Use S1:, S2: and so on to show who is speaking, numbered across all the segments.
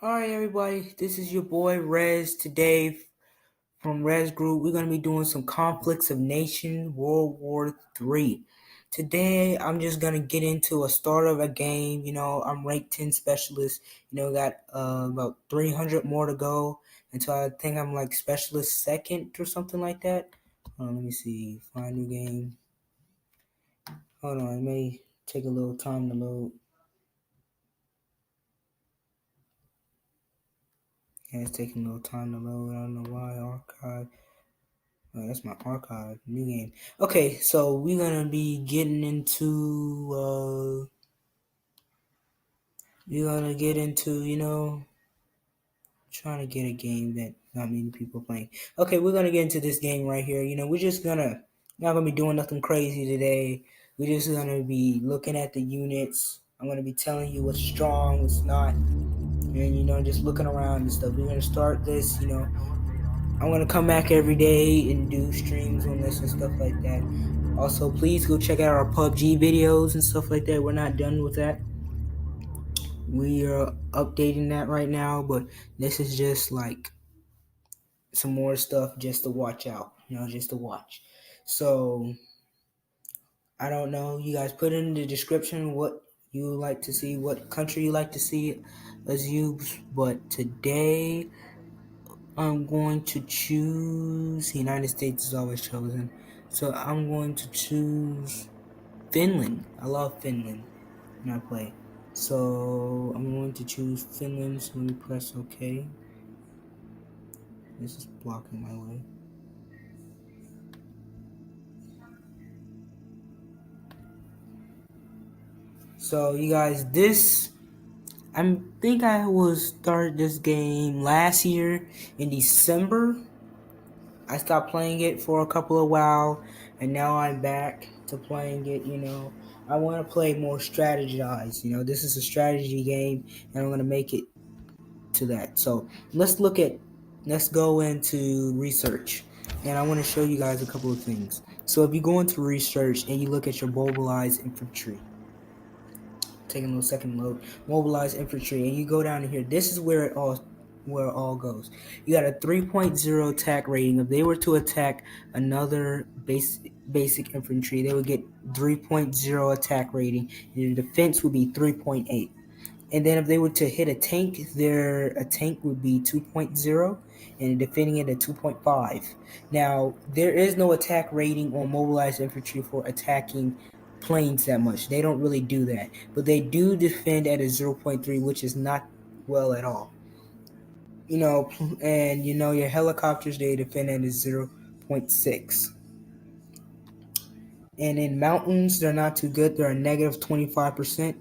S1: Alright, everybody, this is your boy Rez today from Rez Group. We're going to be doing some Conflicts of Nation World War III. Today, I'm just going to get into a start of a game. I'm ranked 10 specialist. Got about 300 more to go until I think I'm like specialist second or something like that. Let me see. Find new game. Hold on, it may take a little time to load. Yeah, it's taking a little time to load. I don't know why. Archive. Oh, that's my archive. New game. Okay, so we're gonna be getting into we're gonna get into, trying to get a game that not many people playing. Okay, we're gonna get into this game right here. We're just gonna not gonna be doing nothing crazy today. We're just gonna be looking at the units. I'm gonna be telling you what's strong, what's not, and just looking around and stuff. We're gonna start this, I'm gonna come back every day and do streams on this and stuff like that. Also, please go check out our PUBG videos and stuff like that. We're not done with that. We are updating that right now, but this is just like some more stuff just to watch out, just to watch. So, I don't know. You guys put in the description what you like to see, what country you like to see us use. But today, I'm going to choose. The United States is always chosen. So I'm going to choose Finland. I love Finland when I play. So I'm going to choose Finland. So let me press OK. This is blocking my way. So you guys, I think I was started this game last year in December. I stopped playing it for a couple of while, and now I'm back to playing it. I want to play more strategized. This is a strategy game, and I'm going to make it to that. So let's go into research, and I want to show you guys a couple of things. So if you go into research and you look at your mobilized infantry, taking a little second to load, mobilized infantry, and you go down to here, this is where it all goes. You got a 3.0 attack rating. If they were to attack another basic infantry, they would get 3.0 attack rating, and the defense would be 3.8. And then if they were to hit a tank, a tank would be 2.0, and defending it at 2.5. Now, there is no attack rating on mobilized infantry for attacking planes that much. They don't really do that. But they do defend at a 0.3, which is not well at all. And your helicopters, they defend at a 0.6. And in mountains, they're not too good. They're a negative 25%.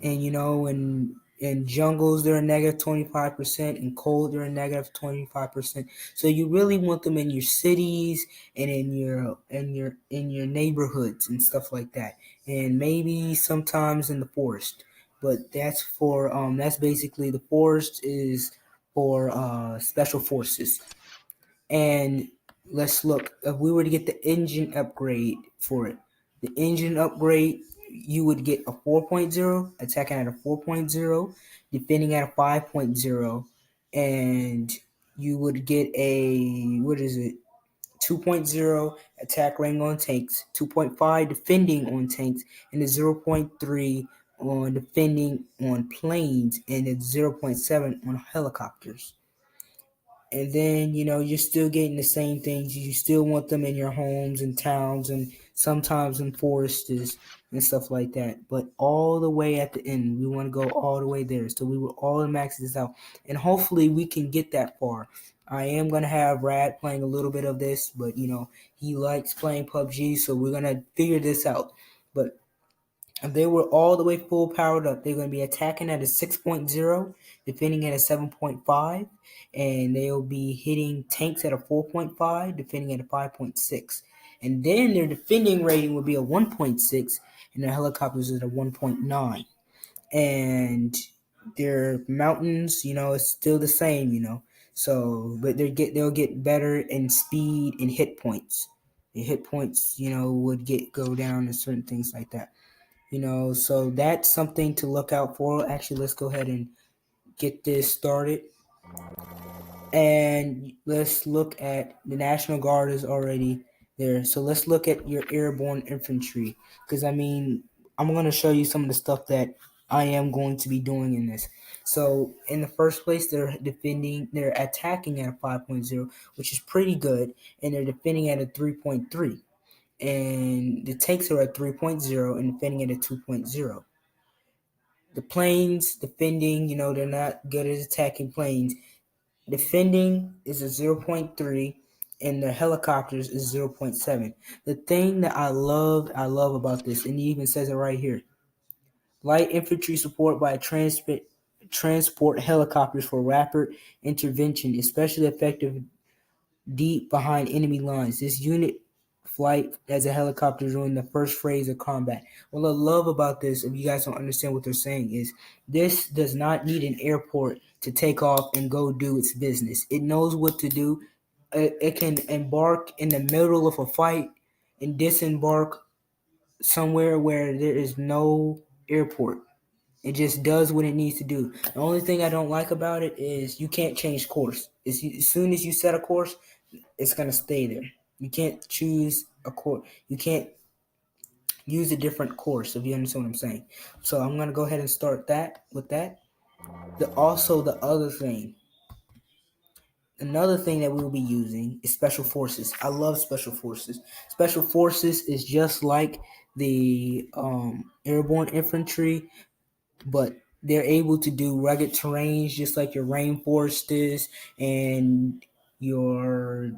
S1: And in jungles they're a negative 25%, in cold they're a negative 25%. So you really want them in your cities and in your neighborhoods and stuff like that, and maybe sometimes in the forest. But that's basically, the forest is for special forces. And let's look, if we were to get the engine upgrade for it, the engine upgrade, you would get a 4.0, attacking at a 4.0, defending at a 5.0, and you would get a, 2.0 attack rating on tanks, 2.5 defending on tanks, and a 0.3 on defending on planes, and a 0.7 on helicopters. And then you're still getting the same things. You still want them in your homes and towns, and sometimes in forests and stuff like that. But all the way at the end, we want to go all the way there, so we will all max this out, and hopefully we can get that far. I am going to have Rad playing a little bit of this, but he likes playing PUBG, so we're going to figure this out. But if they were all the way full powered up, they're going to be attacking at a 6.0, defending at a 7.5, and they'll be hitting tanks at a 4.5, defending at a 5.6. And then their defending rating will be a 1.6, and their helicopters at a 1.9. And their mountains, it's still the same. So, but they'll get better in speed and hit points. The hit points, would go down and certain things like that. So that's something to look out for. Actually, let's go ahead and get this started. And let's look at the National Guard is already there. So let's look at your airborne infantry. Because, I mean, I'm going to show you some of the stuff that I am going to be doing in this. So, in the first place, they're attacking at a 5.0, which is pretty good. And they're defending at a 3.3. And the tanks are at 3.0 and defending at a 2.0. The planes defending, they're not good at attacking planes. Defending is a 0.3 and the helicopters is 0.7. The thing that I love about this, and he even says it right here. Light infantry support by transport helicopters for rapid intervention, especially effective deep behind enemy lines. This unit flight as a helicopter during the first phase of combat. What I love about this, if you guys don't understand what they're saying, is this does not need an airport to take off and go do its business. It knows what to do. It can embark in the middle of a fight and disembark somewhere where there is no airport. It just does what it needs to do. The only thing I don't like about it is you can't change course. As soon as you set a course, it's gonna stay there. You can't choose a course. You can't use a different course, if you understand what I'm saying. So I'm gonna go ahead and start that with that. The other thing, another thing that we will be using is special forces. I love special forces. Special forces is just like the airborne infantry, but they're able to do rugged terrains just like your rainforest is, and your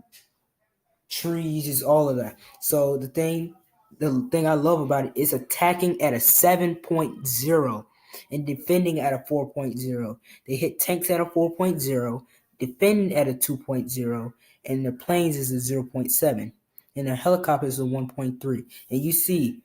S1: trees, is all of that. So the thing I love about it is attacking at a 7.0 and defending at a 4.0. They hit tanks at a 4.0, defend at a 2.0, and their planes is a 0.7, and their helicopters is a 1.3. And you see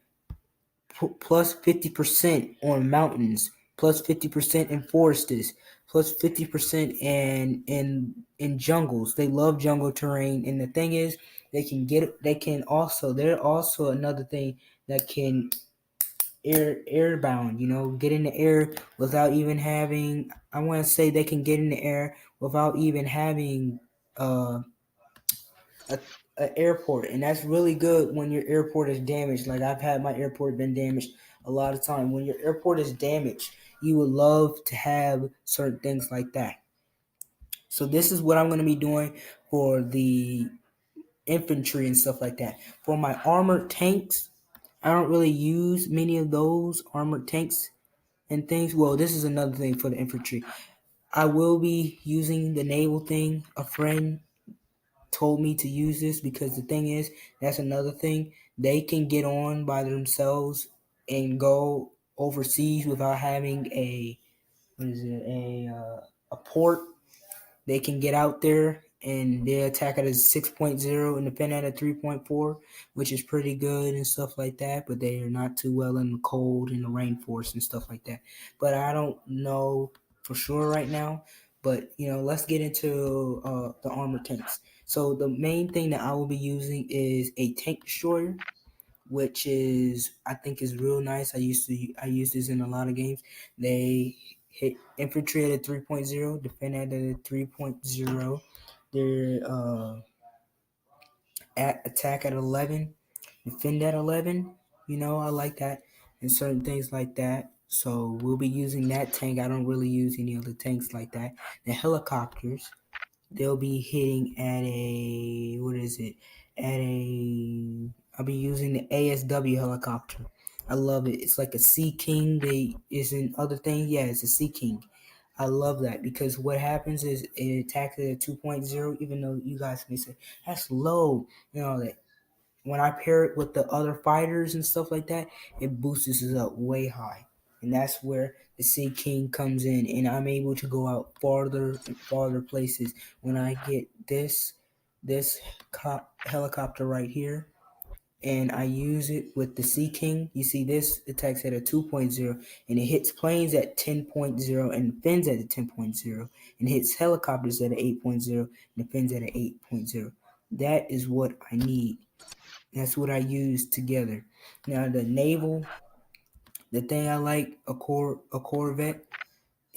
S1: plus 50% on mountains, plus 50% in forests, plus 50% in jungles. They love jungle terrain, and the thing is, they're also another thing that can airbound, get in the air without even having. I want to say they can get in the air without even having a, a airport, and that's really good when your airport is damaged. Like, I've had my airport been damaged a lot of time. When your airport is damaged, you would love to have certain things like that. So this is what I'm going to be doing for the infantry and stuff like that. For my armored tanks, I don't really use many of those armored tanks and things. Well, this is another thing for the infantry. I will be using the naval thing. A friend told me to use this because the thing is, that's another thing. They can get on by themselves and go overseas without having a port. They can get out there and they attack at a 6.0 and defend at a 3.4, which is pretty good and stuff like that. But they are not too well in the cold and the rainforest and stuff like that. But I don't know for sure right now. But let's get into the armor tanks. So the main thing that I will be using is a tank destroyer, which is, I think, is real nice. I use this in a lot of games. They hit infantry at a 3.0, defend at a 3.0. Their attack at 11, defend at 11. I like that, and certain things like that. So we'll be using that tank. I don't really use any other tanks like that. The helicopters, they'll be hitting at a, what is it? I'll be using the ASW helicopter. I love it. It's like a Sea King. They is in other things. Yeah, it's a Sea King. I love that because what happens is it attacks at a 2.0, even though you guys may say that's low. That when I pair it with the other fighters and stuff like that, it boosts us up way high. And that's where the Sea King comes in, and I'm able to go out farther and farther places when I get this helicopter right here, and I use it with the Sea King. You see, this attacks at a 2.0, and it hits planes at 10.0 and defends at a 10.0, and hits helicopters at an 8.0 and defends at an 8.0. That is what I need. That's what I use together. Now the naval, the thing I like a Corvette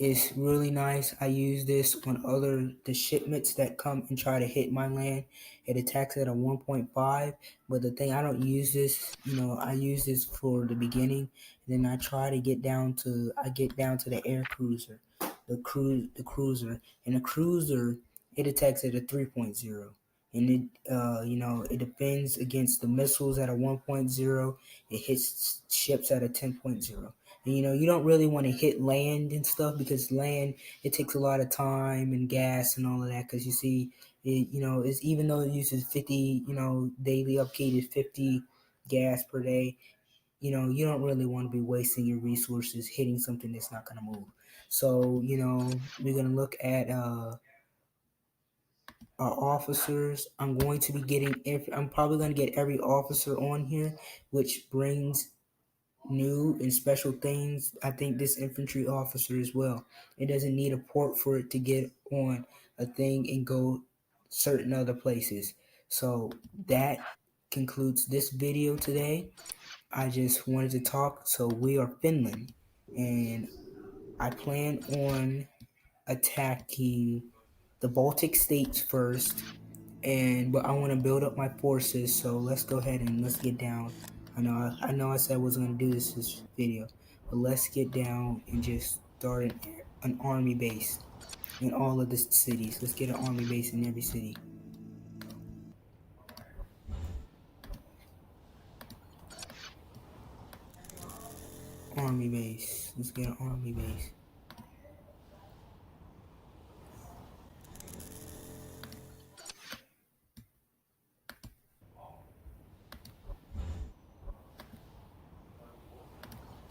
S1: It's really nice. I use this on the shipments that come and try to hit my land. It attacks at a 1.5, but the thing, I don't use this. I use this for the beginning. And then I get down to the air cruiser, the cruiser, and the cruiser, it attacks at a 3.0, and it defends against the missiles at a 1.0. It hits ships at a 10.0. And you don't really want to hit land and stuff, because land, it takes a lot of time and gas and all of that. Because you see, it's, even though it uses 50, daily upkeep is 50 gas per day. You don't really want to be wasting your resources hitting something that's not going to move. So we're going to look at our officers. I'm probably going to get every officer on here, which brings new and special things. I think this infantry officer as well. It doesn't need a port for it to get on a thing and go certain other places. So that concludes this video today. I just wanted to talk. So we are Finland, and I plan on attacking the Baltic states first, but I want to build up my forces. So let's go ahead and let's get down. I know I said I was going to do this video, but let's get down and just start an army base in all of the cities. Let's get an army base in every city. Army base. Let's get an army base.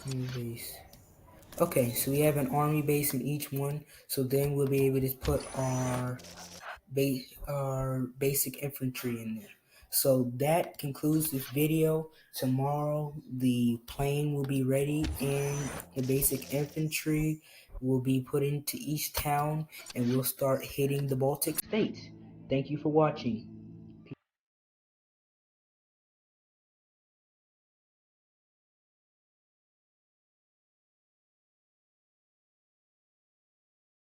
S1: Army base. Okay, so we have an army base in each one. So then we'll be able to put our basic infantry in there. So that concludes this video. Tomorrow the plane will be ready and the basic infantry will be put into each town, and we'll start hitting the Baltic states. Thank you for watching.